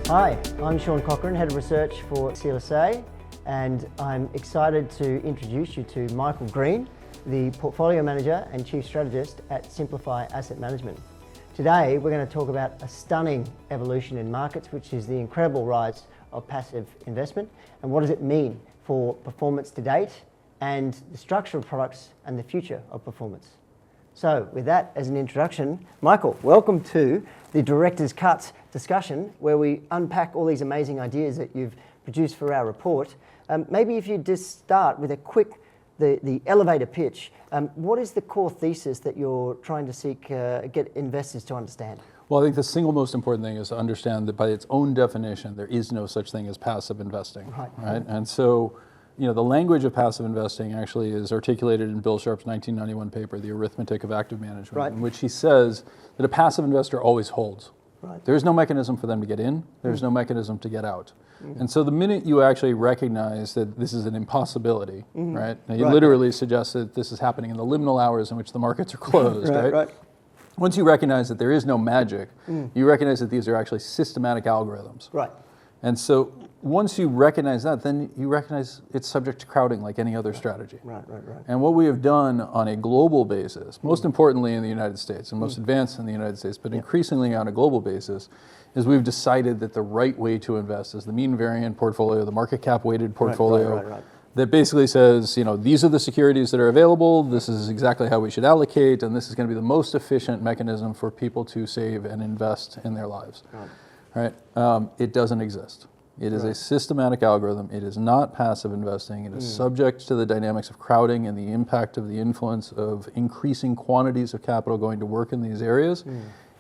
Hi, I'm Shaun Cochran, Head of Research for CLSA, and I'm excited to introduce you to Michael Green, the Portfolio Manager and Chief Strategist at Simplify Asset Management. Today, we're going to talk about a stunning evolution in markets, which is the incredible rise of passive investment, and what does it mean for performance to date, and the structure of products and the future of performance. So with that as an introduction, Michael, welcome to the Director's Cuts discussion, where we unpack all these amazing ideas that you've produced for our report. Maybe if you just start with a quick, the elevator pitch, what is the core thesis that you're trying to get investors to understand? Well, I think the single most important thing is to understand that by its own definition, there is no such thing as passive investing, right? And so, the language of passive investing actually is articulated in Bill Sharp's 1991 paper, The Arithmetic of Active Management, in which he says that a passive investor always holds. There's no mechanism for them to get in, there's no mechanism to get out. And so the minute you actually recognize that this is an impossibility, right? Now, he literally suggests that this is happening in the liminal hours in which the markets are closed, right? Once you recognize that there is no magic, you recognize that these are actually systematic algorithms. And so once you recognize that, then you recognize it's subject to crowding like any other strategy. And what we have done on a global basis, most importantly in the United States and most advanced in the United States, but increasingly on a global basis, is we've decided that the right way to invest is the mean variant portfolio, the market cap weighted portfolio, that basically says, these are the securities that are available, this is exactly how we should allocate, and this is going to be the most efficient mechanism for people to save and invest in their lives. It doesn't exist. It is a systematic algorithm. It is not passive investing. It is subject to the dynamics of crowding and the impact of the influence of increasing quantities of capital going to work in these areas.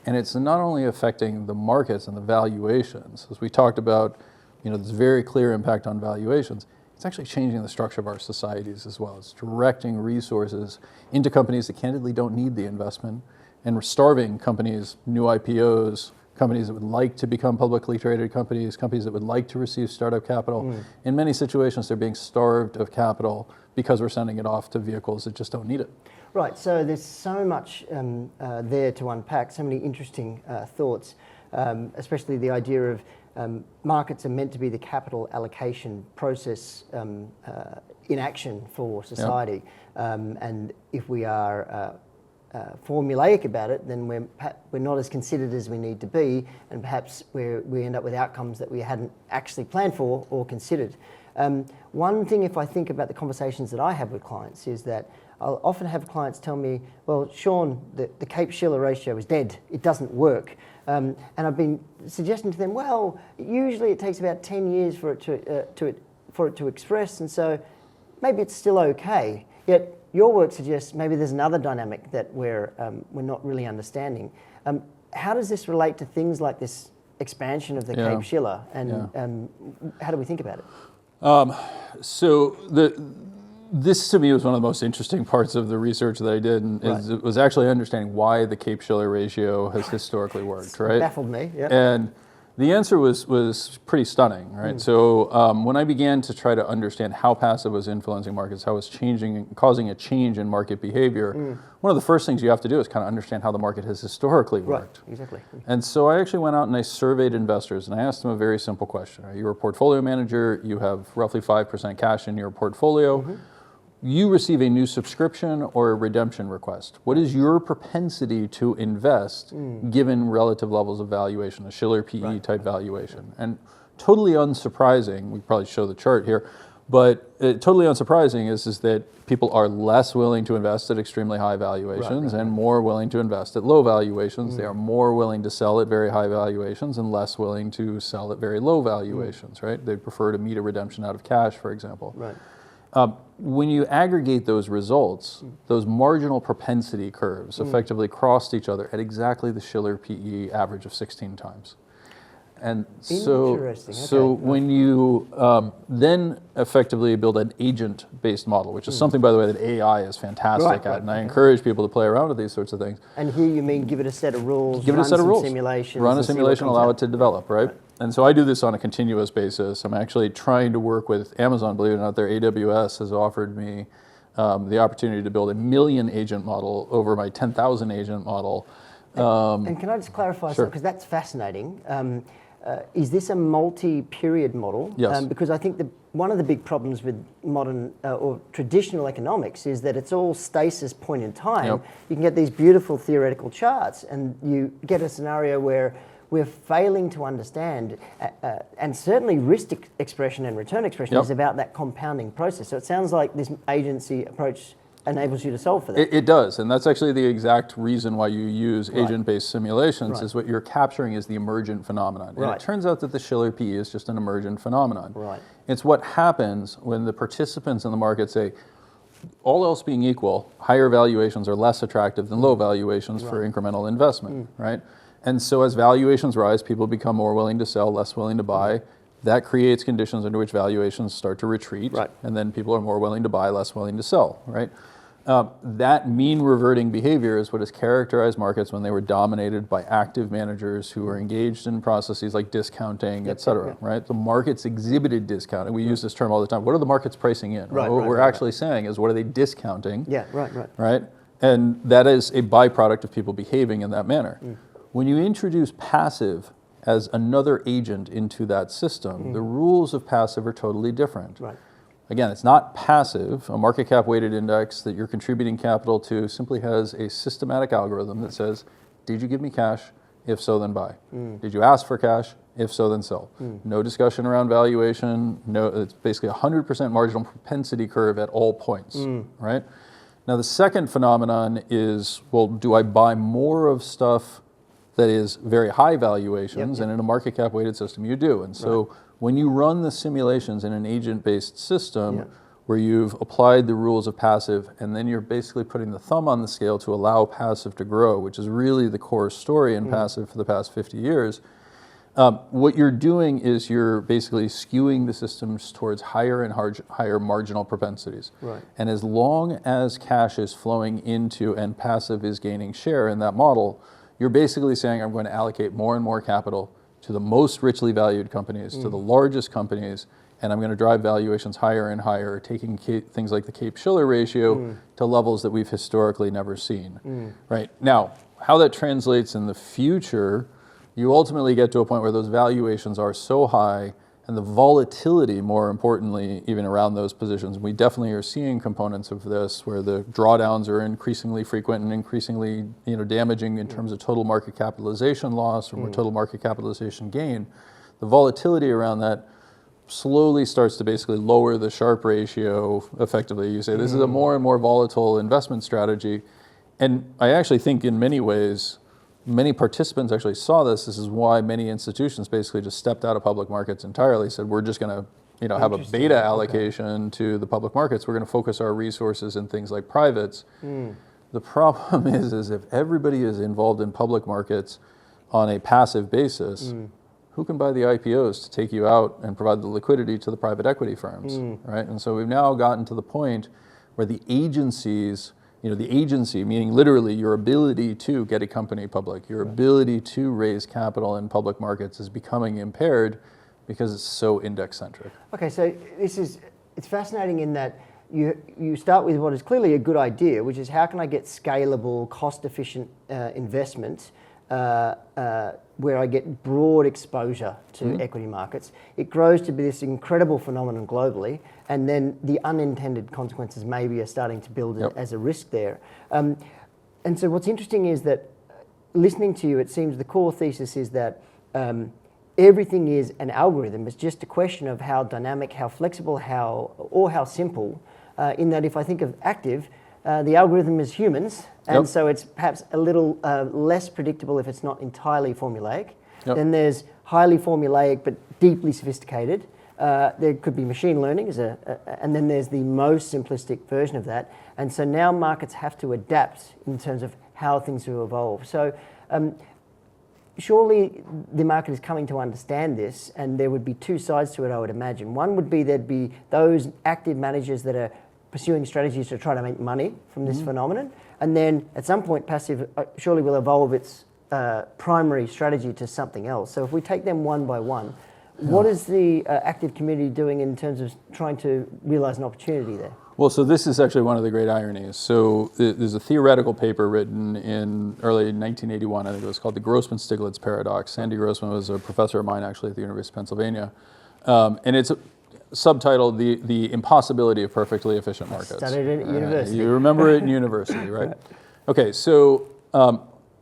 And it's not only affecting the markets and the valuations, as we talked about, this very clear impact on valuations. It's actually changing the structure of our societies as well. It's directing resources into companies that candidly don't need the investment, and we're starving companies, new IPOs, companies that would like to become publicly traded companies that would like to receive startup capital. In many situations, they're being starved of capital because we're sending it off to vehicles that just don't need it. Right, so there's so much there to unpack, so many interesting thoughts, especially the idea of markets are meant to be the capital allocation process in action for society. And if we are formulaic about it, then we're not as considered as we need to be, and perhaps we end up with outcomes that we hadn't actually planned for or considered. One thing, if I think about the conversations that I have with clients, is that I'll often have clients tell me, well, Shaun, the Cape-Shiller ratio is dead, it doesn't work. And I've been suggesting to them, well, usually it takes about 10 years for it to express, and so maybe it's still okay. Yet your work suggests maybe there's another dynamic that we're not really understanding. How does this relate to things like this expansion of the Cape-Shiller, and how do we think about it? So this to me was one of the most interesting parts of the research that I did, and it was actually understanding why the Cape-Shiller ratio has historically worked, right? It baffled me, And the answer was pretty stunning, right? So when I began to try to understand how passive was influencing markets, how it was causing a change in market behavior, one of the first things you have to do is kind of understand how the market has historically worked. Exactly. And so I actually went out and I surveyed investors, and I asked them a very simple question. You're a portfolio manager, you have roughly 5% cash in your portfolio. You receive a new subscription or a redemption request. What is your propensity to invest given relative levels of valuation, a Shiller PE type valuation? And totally unsurprising, we probably show the chart here, but totally unsurprising is that people are less willing to invest at extremely high valuations and more willing to invest at low valuations. They are more willing to sell at very high valuations and less willing to sell at very low valuations, right? They prefer to meet a redemption out of cash, for example. When you aggregate those results, those marginal propensity curves effectively crossed each other at exactly the Shiller PE average of 16 times. And so when you then effectively build an agent-based model, which is something, by the way, that AI is fantastic at, and I encourage people to play around with these sorts of things. And here you mean give it a set of rules, give it a set of rules, simulations, run a simulation, allow it to develop, right? And so I do this on a continuous basis. I'm actually trying to work with Amazon, believe it or not. Their AWS has offered me the opportunity to build a 1 million agent model over my 10,000 agent model. And can I just clarify something, because that's fascinating. is this a multi-period model? Yes. Because I think one of the big problems with modern or traditional economics is that it's all stasis point in time. Yep. You can get these beautiful theoretical charts, and you get a scenario where we're failing to understand, and certainly risk expression and return expression Yep. is about that compounding process. So it sounds like this agency approach enables you to solve for that. It does, and that's actually the exact reason why you use Right. agent-based simulations, Right. is what you're capturing is the emergent phenomenon. And Right. it turns out that the Shiller P is just an emergent phenomenon. Right. It's what happens when the participants in the market say, all else being equal, higher valuations are less attractive than low valuations for incremental investment, right? And so as valuations rise, people become more willing to sell, less willing to buy. That creates conditions under which valuations start to retreat, Right. and then people are more willing to buy, less willing to sell, right? That mean reverting behavior is what has characterized markets when they were dominated by active managers who were engaged in processes like discounting, et cetera, right? The markets exhibited discounting. We use this term all the time. What are the markets pricing in? Right, What right, we're right, actually saying is, what are they discounting? Yeah, right. Right? And that is a byproduct of people behaving in that manner. When you introduce passive as another agent into that system, the rules of passive are totally different. Right. Again, it's not passive. A market cap weighted index that you're contributing capital to simply has a systematic algorithm that says, did you give me cash? If so, then buy. Did you ask for cash? If so, then sell. No discussion around valuation. No, it's basically a 100% marginal propensity curve at all points, right? Now, the second phenomenon is, well, do I buy more of stuff that is very high valuations? And in a market cap weighted system, you do. And so when you run the simulations in an agent-based system where you've applied the rules of passive, and then you're basically putting the thumb on the scale to allow passive to grow, which is really the core story in passive for the past 50 years, what you're doing is you're basically skewing the systems towards higher and higher marginal propensities. Right. And as long as cash is flowing into and passive is gaining share in that model, you're basically saying, I'm going to allocate more and more capital to the most richly valued companies, to the largest companies, and I'm going to drive valuations higher and higher, taking things like the Cape-Shiller ratio to levels that we've historically never seen. Right? Now, how that translates in the future, you ultimately get to a point where those valuations are so high, and the volatility, more importantly, even around those positions. We definitely are seeing components of this where the drawdowns are increasingly frequent and increasingly, damaging in terms of total market capitalization loss or total market capitalization gain. The volatility around that slowly starts to basically lower the Sharpe ratio effectively. You say this is a more and more volatile investment strategy. And I actually think in many ways, many participants actually saw this. This is why many institutions basically just stepped out of public markets entirely, said we're just going to have a beta allocation to the public markets. We're going to focus our resources in things like privates. The problem is if everybody is involved in public markets on a passive basis, who can buy the IPOs to take you out and provide the liquidity to the private equity firms, right? And so we've now gotten to the point where the agencies, the agency, meaning literally your ability to get a company public, your ability to raise capital in public markets is becoming impaired because it's so index-centric. Okay, so it's fascinating in that you start with what is clearly a good idea, which is how can I get scalable, cost-efficient investment where I get broad exposure to equity markets. It grows to be this incredible phenomenon globally, and then the unintended consequences maybe are starting to build as a risk there. And so what's interesting is that listening to you, it seems the core thesis is that everything is an algorithm. It's just a question of how dynamic, how flexible, how simple, in that if I think of active, the algorithm is humans, and so it's perhaps a little less predictable if it's not entirely formulaic. Then there's highly formulaic but deeply sophisticated. There could be machine learning, and then there's the most simplistic version of that. And so now markets have to adapt in terms of how things will evolve. So surely the market is coming to understand this, and there would be two sides to it, I would imagine. One would be there'd be those active managers that are pursuing strategies to try to make money from this phenomenon. And then at some point, passive surely will evolve its primary strategy to something else. So if we take them one by one, what is the active community doing in terms of trying to realize an opportunity there? Well, so this is actually one of the great ironies. So there's a theoretical paper written in early 1981, I think it was called the Grossman-Stiglitz paradox. Sandy Grossman was a professor of mine actually at the University of Pennsylvania. And it's subtitled the impossibility of perfectly efficient markets. Studied it at university. You remember it in university, right? Okay, so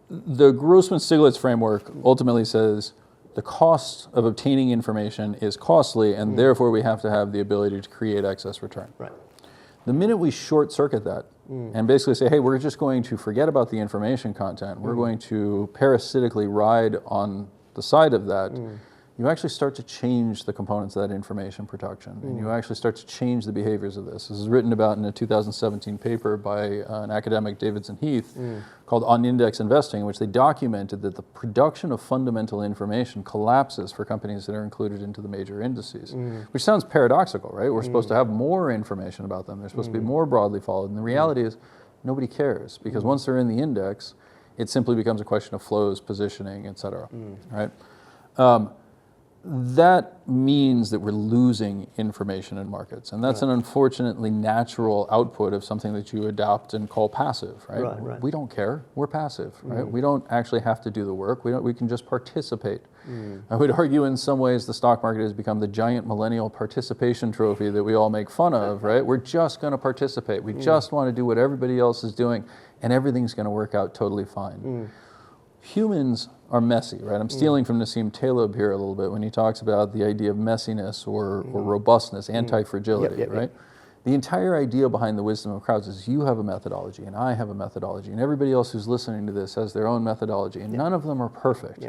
the Grossman-Stiglitz framework ultimately says the cost of obtaining information is costly, and therefore we have to have the ability to create excess return. Right. The minute we short circuit that and basically say, hey, we're just going to forget about the information content, we're going to parasitically ride on the side of that, you actually start to change the components of that information production, and you actually start to change the behaviors of this. This is written about in a 2017 paper by an academic, Davidson Heath, called On Index Investing, in which they documented that the production of fundamental information collapses for companies that are included into the major indices, which sounds paradoxical, right? We're supposed to have more information about them. They're supposed to be more broadly followed, and the reality is nobody cares, because once they're in the index, it simply becomes a question of flows, positioning, et cetera, right? That means that we're losing information in markets, and that's an unfortunately natural output of something that you adopt and call passive, right? We don't care, we're passive, right? We don't actually have to do the work, we can just participate. I would argue in some ways the stock market has become the giant millennial participation trophy that we all make fun of, right? We're just going to participate, we just want to do what everybody else is doing, and everything's going to work out totally fine. Humans are messy, right? I'm stealing from Nassim Taleb here a little bit when he talks about the idea of messiness or robustness, anti-fragility, right? The entire idea behind the wisdom of crowds is you have a methodology and I have a methodology and everybody else who's listening to this has their own methodology, and none of them are perfect.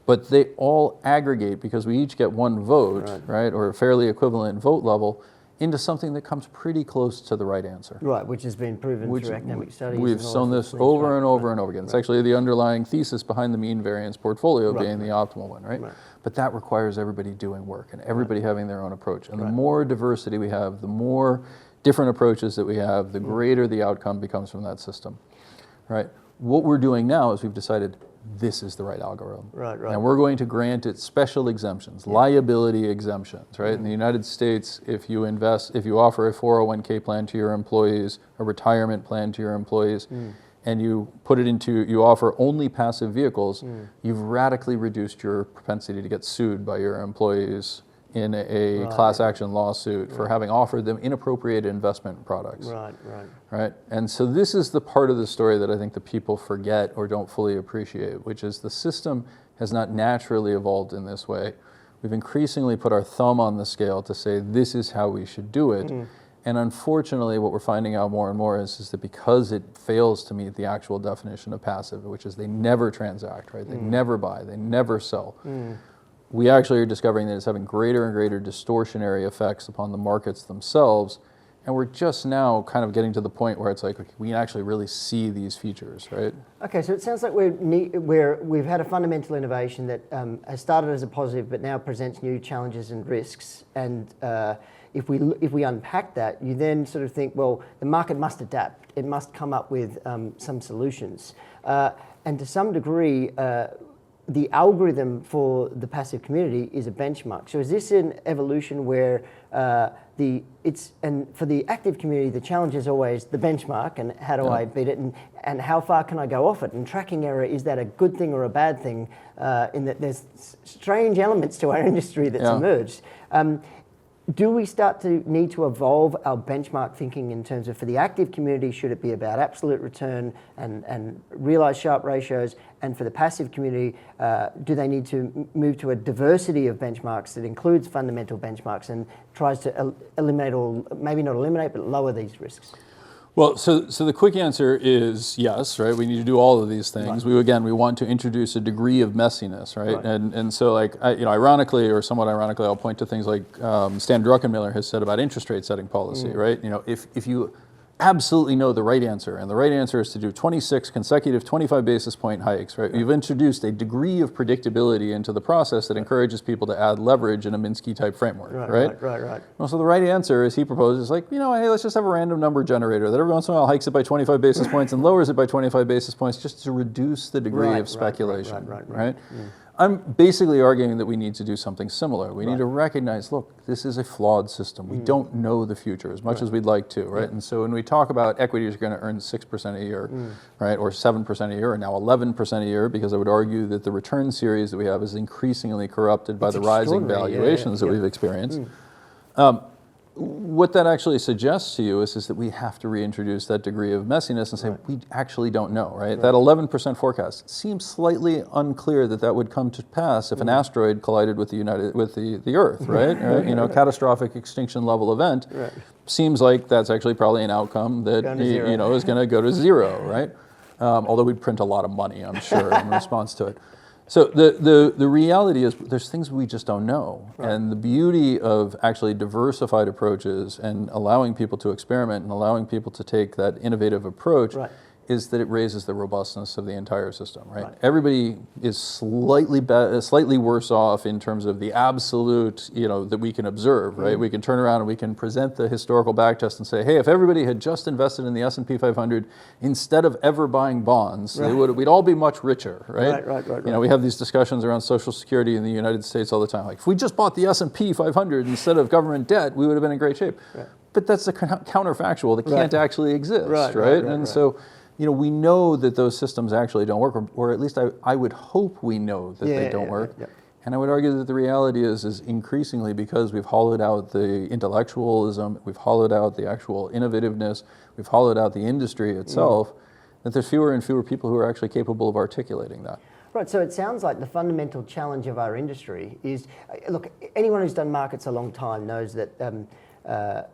But they all aggregate because we each get one vote, right, or a fairly equivalent vote level, into something that comes pretty close to the right answer. Right, which has been proven through academic studies. We've shown this over and over and over again. It's actually the underlying thesis behind the mean variance portfolio being the optimal one, right? But that requires everybody doing work and everybody having their own approach. And the more diversity we have, the more different approaches that we have, the greater the outcome becomes from that system, right? What we're doing now is we've decided this is the right algorithm. And we're going to grant it special exemptions, liability exemptions, right? In the United States, if you offer a 401k plan to your employees, a retirement plan to your employees, and you offer only passive vehicles, you've radically reduced your propensity to get sued by your employees in a class action lawsuit for having offered them inappropriate investment products. Right? And so this is the part of the story that I think the people forget or don't fully appreciate, which is the system has not naturally evolved in this way. We've increasingly put our thumb on the scale to say this is how we should do it. And unfortunately, what we're finding out more and more is that because it fails to meet the actual definition of passive, which is they never transact, right? They never buy, they never sell. We actually are discovering that it's having greater and greater distortionary effects upon the markets themselves, and we're just now kind of getting to the point where it's like we can actually really see these features, right? Okay, so it sounds like we've had a fundamental innovation that has started as a positive, but now presents new challenges and risks. And if we unpack that, you then sort of think, well, the market must adapt; it must come up with some solutions, and to some degree. The algorithm for the passive community is a benchmark. So is this an evolution where for the active community, the challenge is always the benchmark and how do I beat it and how far can I go off it? And tracking error, is that a good thing or a bad thing? In that there's strange elements to our industry that's emerged. Do we start to need to evolve our benchmark thinking in terms of, for the active community, should it be about absolute return and realized Sharpe ratios? And for the passive community, do they need to move to a diversity of benchmarks that includes fundamental benchmarks and tries to eliminate or maybe not eliminate, but lower these risks? Well, so the quick answer is yes, right? We need to do all of these things. We want to introduce a degree of messiness, right? And so, like, ironically or somewhat ironically, I'll point to things like Stan Druckenmiller has said about interest rate setting policy, right? If you absolutely know the right answer, and the right answer is to do 26 consecutive 25 basis point hikes, right? You've introduced a degree of predictability into the process that encourages people to add leverage in a Minsky type framework, right? Well, so the right answer, as he proposes, is like, hey, let's just have a random number generator that every once in a while hikes it by 25 basis points and lowers it by 25 basis points just to reduce the degree of speculation, right? I'm basically arguing that we need to do something similar. We need to recognize, look, this is a flawed system. We don't know the future as much as we'd like to, right? And so when we talk about equities are going to earn 6% a year, right, or 7% a year, or now 11% a year, because I would argue that the return series that we have is increasingly corrupted by the rising valuations that we've experienced. What that actually suggests to you is that we have to reintroduce that degree of messiness and say, we actually don't know, right? That 11% forecast seems slightly unclear that would come to pass if an asteroid collided with the Earth, right? You know, catastrophic extinction level event. Seems like that's actually probably an outcome that you know is going to go to zero, right? Although we'd print a lot of money, I'm sure, in response to it. So the reality is there's things we just don't know. And the beauty of actually diversified approaches and allowing people to experiment and allowing people to take that innovative approach is that it raises the robustness of the entire system, right? Everybody is slightly worse off in terms of the absolute, you know, that we can observe, right? We can turn around and we can present the historical backtest and say, hey, if everybody had just invested in the S&P 500 instead of ever buying bonds, we'd all be much richer, right? You know, we have these discussions around Social Security in the United States all the time. Like, if we just bought the S&P 500 instead of government debt, we would have been in great shape. But that's a counterfactual that can't actually exist, right? And so, you know, we know that those systems actually don't work, or at least I would hope we know that they don't work. And I would argue that the reality is increasingly because we've hollowed out the intellectualism, we've hollowed out the actual innovativeness, we've hollowed out the industry itself, that there's fewer and fewer people who are actually capable of articulating that. Right, so it sounds like the fundamental challenge of our industry is, look, anyone who's done markets a long time knows that I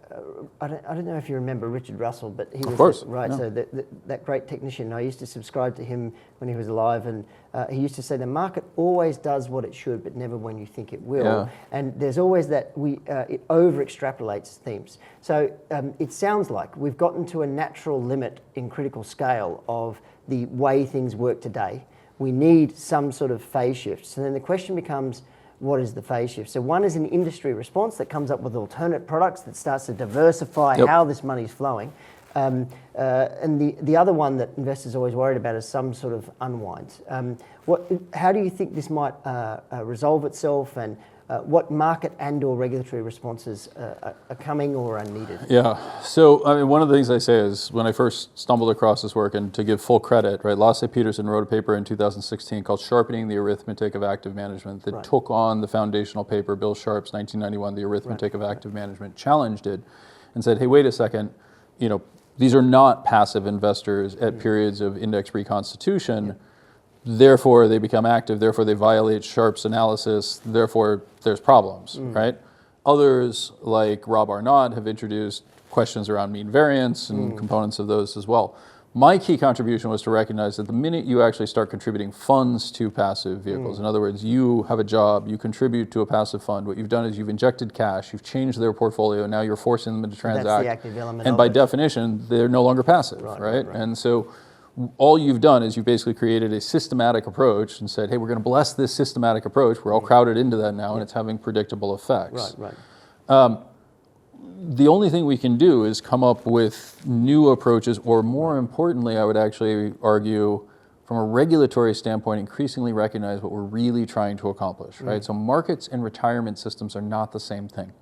don't know if you remember Richard Russell, but he was of course. So that great technician. I used to subscribe to him when he was alive, and he used to say the market always does what it should, but never when you think it will. And there's always that it over extrapolates themes. So it sounds like we've gotten to a natural limit in critical scale of the way things work today. We need some sort of phase shift. So then the question becomes, what is the phase shift? So one is an industry response that comes up with alternate products that starts to diversify how this money is flowing. And the other one that investors are always worried about is some sort of unwind. How do you think this might resolve itself, and what market and or regulatory responses are coming or are needed? Yeah, so I mean, one of the things I say is when I first stumbled across this work, and to give full credit, right, Lasse Peterson wrote a paper in 2016 called Sharpening the Arithmetic of Active Management that took on the foundational paper, Bill Sharp's 1991, The Arithmetic of Active Management, challenged it and said, hey, wait a second, you know, these are not passive investors at periods of index reconstitution. Therefore, they become active, therefore they violate Sharpe's analysis, therefore there's problems, right? Others, like Rob Arnott, have introduced questions around mean variance and components of those as well. My key contribution was to recognize that the minute you actually start contributing funds to passive vehicles, in other words, you have a job, you contribute to a passive fund, what you've done is you've injected cash, you've changed their portfolio, now you're forcing them to transact. That's the active element. And by definition, they're no longer passive, right? And so all you've done is you've basically created a systematic approach and said, hey, we're going to bless this systematic approach. We're all crowded into that now, and it's having predictable effects. The only thing we can do is come up with new approaches, or more importantly, I would actually argue, from a regulatory standpoint, increasingly recognize what we're really trying to accomplish, right? So markets and retirement systems are not the same thing.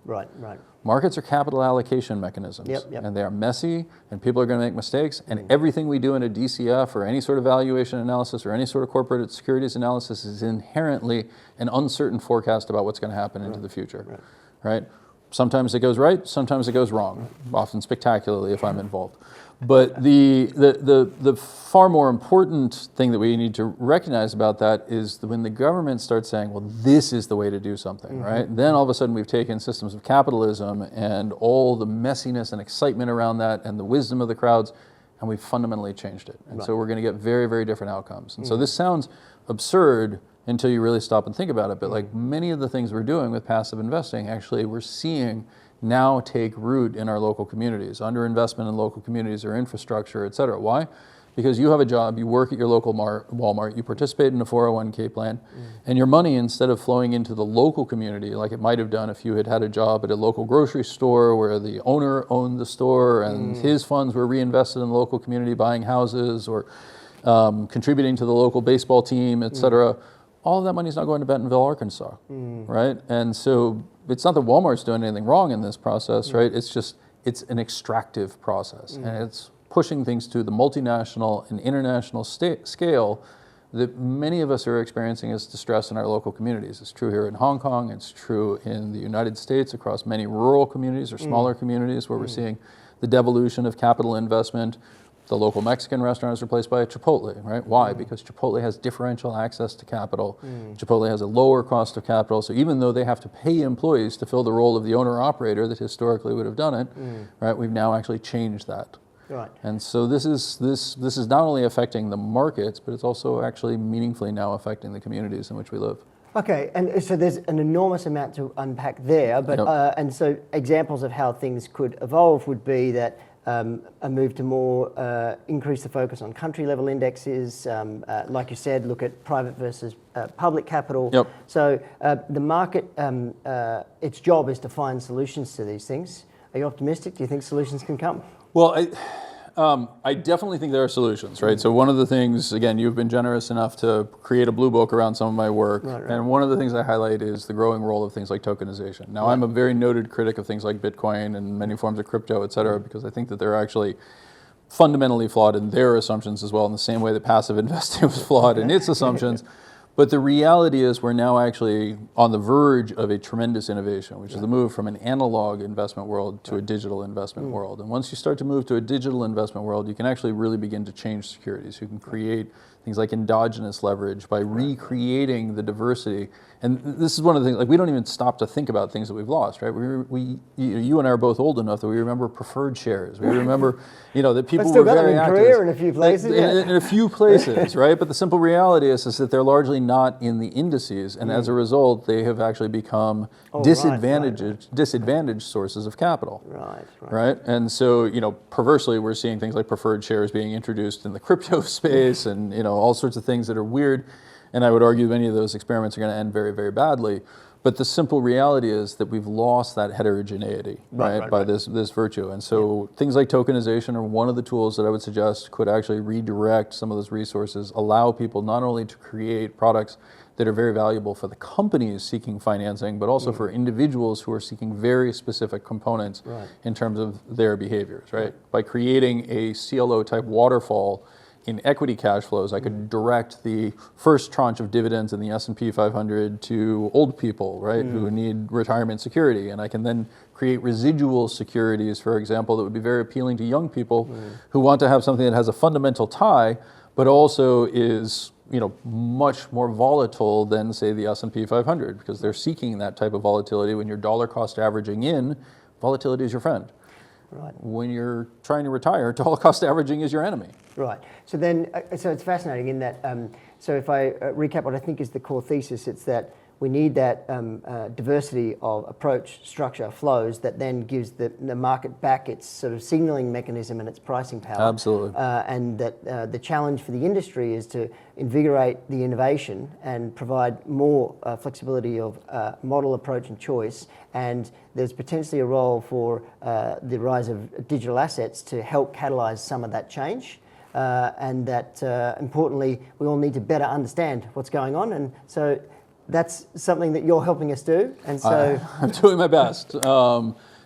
Markets are capital allocation mechanisms, and they are messy, and people are going to make mistakes, and everything we do in a DCF or any sort of valuation analysis or any sort of corporate securities analysis is inherently an uncertain forecast about what's going to happen into the future, right? Sometimes it goes right, sometimes it goes wrong, often spectacularly if I'm involved. But the far more important thing that we need to recognize about that is that when the government starts saying, well, this is the way to do something, right? Then all of a sudden we've taken systems of capitalism and all the messiness and excitement around that and the wisdom of the crowds, and we've fundamentally changed it. And so we're going to get very, very different outcomes. And so this sounds absurd until you really stop and think about it. But like many of the things we're doing with passive investing, actually we're seeing now take root in our local communities, underinvestment in local communities or infrastructure, et cetera. Why? Because you have a job, you work at your local Walmart, you participate in a 401k plan, and your money, instead of flowing into the local community like it might have done if you had had a job at a local grocery store where the owner owned the store and his funds were reinvested in the local community, buying houses or contributing to the local baseball team, et cetera. all of that money is now going to Bentonville, Arkansas, right? And so it's not that Walmart's doing anything wrong in this process, right? It's just, it's an extractive process, and it's pushing things to the multinational and international scale that many of us are experiencing as distress in our local communities. It's true here in Hong Kong, it's true in the United States across many rural communities or smaller communities where we're seeing the devolution of capital investment. The local Mexican restaurant is replaced by a Chipotle, right? Why? Because Chipotle has differential access to capital. Chipotle has a lower cost of capital, so even though they have to pay employees to fill the role of the owner-operator that historically would have done it, right? We've now actually changed that. Right. And so this is not only affecting the markets, but it's also actually meaningfully now affecting the communities in which we live. Okay, and so there's an enormous amount to unpack there, but and so examples of how things could evolve would be that a move to more increase the focus on country level indexes, like you said, look at private versus public capital. Yep. So the market, its job is to find solutions to these things. Are you optimistic? Do you think solutions can come? Well, I definitely think there are solutions, right? So one of the things, again, you've been generous enough to create a blue book around some of my work. Right. And one of the things I highlight is the growing role of things like tokenization. Now, I'm a very noted critic of things like Bitcoin and many forms of crypto, et cetera, because I think that they're actually fundamentally flawed in their assumptions as well, in the same way that passive investing was flawed in its assumptions. But the reality is we're now actually on the verge of a tremendous innovation, which is the move from an analog investment world to a digital investment world. And once you start to move to a digital investment world, you can actually really begin to change securities. You can create things like endogenous leverage by recreating the diversity. And this is one of the things, like we don't even stop to think about things that we've lost, right? You and I are both old enough that we remember preferred shares. We remember, that people were very active. Career in a few places. In a few places, right? But the simple reality is that they're largely not in the indices, and as a result, they have actually become disadvantaged sources of capital. Right? And so, perversely, we're seeing things like preferred shares being introduced in the crypto space, and all sorts of things that are weird. And I would argue many of those experiments are going to end very, very badly. But the simple reality is that we've lost that heterogeneity, by this virtue. And so things like tokenization are one of the tools that I would suggest could actually redirect some of those resources, allow people not only to create products that are very valuable for the companies seeking financing, but also for individuals who are seeking very specific components in terms of their behaviors, right? By creating a CLO type waterfall in equity cash flows, I could direct the first tranche of dividends in the S&P 500 to old people, right, who need retirement security. And I can then create residual securities, for example, that would be very appealing to young people who want to have something that has a fundamental tie, but also is much more volatile than, say, the S&P 500, because they're seeking that type of volatility. When you're dollar cost averaging in, volatility is your friend. Right. When you're trying to retire, dollar cost averaging is your enemy. Right. So then, so it's fascinating in that, so if I recap what I think is the core thesis, it's that we need that diversity of approach, structure, flows that then gives the market back its sort of signaling mechanism and its pricing power. Absolutely. And that the challenge for the industry is to invigorate the innovation and provide more flexibility of model approach and choice. And there's potentially a role for the rise of digital assets to help catalyze some of that change. And that importantly, we all need to better understand what's going on. And so that's something that you're helping us do, and so I'm doing my best.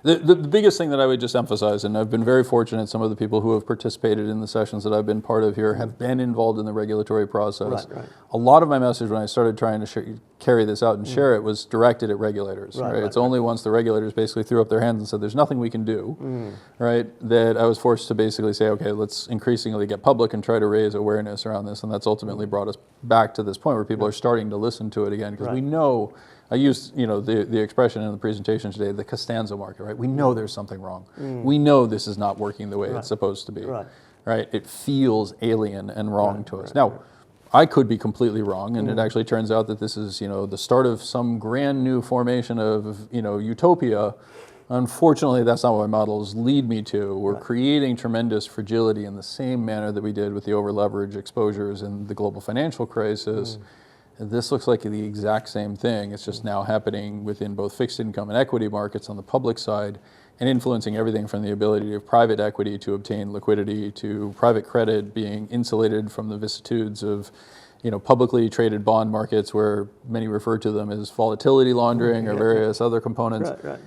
The biggest thing that I would just emphasize, and I've been very fortunate, some of the people who have participated in the sessions that I've been part of here have been involved in the regulatory process. Right. A lot of my message when I started trying to carry this out and share it was directed at regulators. It's only once the regulators basically threw up their hands and said there's nothing we can do, that I was forced to basically say, okay, let's increasingly get public and try to raise awareness around this, and that's ultimately brought us back to this point where people are starting to listen to it again, because we know, I used the expression in the presentation today, the Costanza market, right? We know there's something wrong. We know this is not working the way it's supposed to be, right? It feels alien and wrong to us. Now, I could be completely wrong, and it actually turns out that this is, the start of some grand new formation of, utopia. Unfortunately, that's not what my models lead me to. We're creating tremendous fragility in the same manner that we did with the over-leveraged exposures in the global financial crisis. This looks like the exact same thing. It's just now happening within both fixed income and equity markets on the public side, and influencing everything from the ability of private equity to obtain liquidity to private credit being insulated from the vicissitudes of publicly traded bond markets, where many refer to them as volatility laundering or various other components. Right.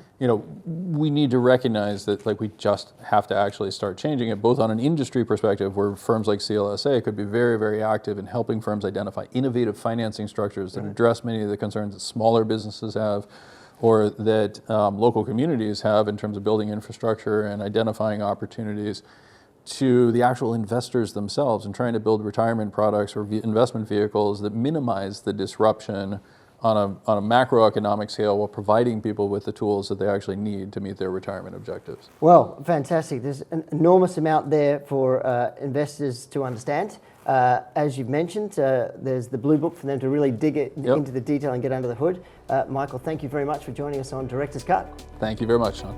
We need to recognize that we just have to actually start changing it, both on an industry perspective, where firms like CLSA could be very, very active in helping firms identify innovative financing structures that address many of the concerns that smaller businesses have, or that local communities have in terms of building infrastructure and identifying opportunities, to the actual investors themselves and trying to build retirement products or investment vehicles that minimize the disruption on a macroeconomic scale, while providing people with the tools that they actually need to meet their retirement objectives. Well, fantastic. There's an enormous amount there for investors to understand. As you've mentioned, there's the Blue Book for them to really dig into the detail and get under the hood. Michael, thank you very much for joining us on Director's Cut. Thank you very much, Shaun.